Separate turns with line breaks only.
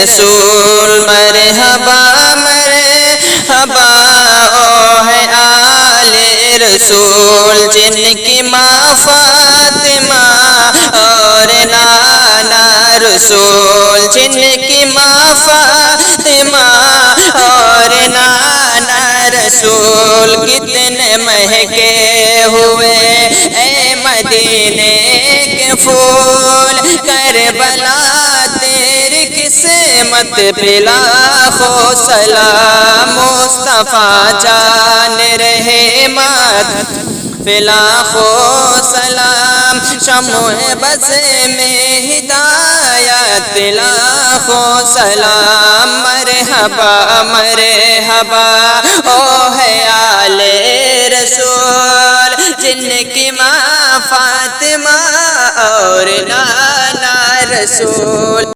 رسول مرحبا مرحبا او ہے آل رسول جن کی ماں فاطمہ اور نانا رسول جن کی ماں فاطمہ اور نانا رسول کتنے مہکے ہوئے اے مدینے کے پھول کربلا تیری قسمت پہ لاکھوں سلام مصطفیٰ جان رحمت پہ لاکھوں سلام شمع بز میں ہدایت لاکھوں سلام مرحبا مرحبا او ہے آل رسول جن کی ماں فاطمہ اور نانا رسول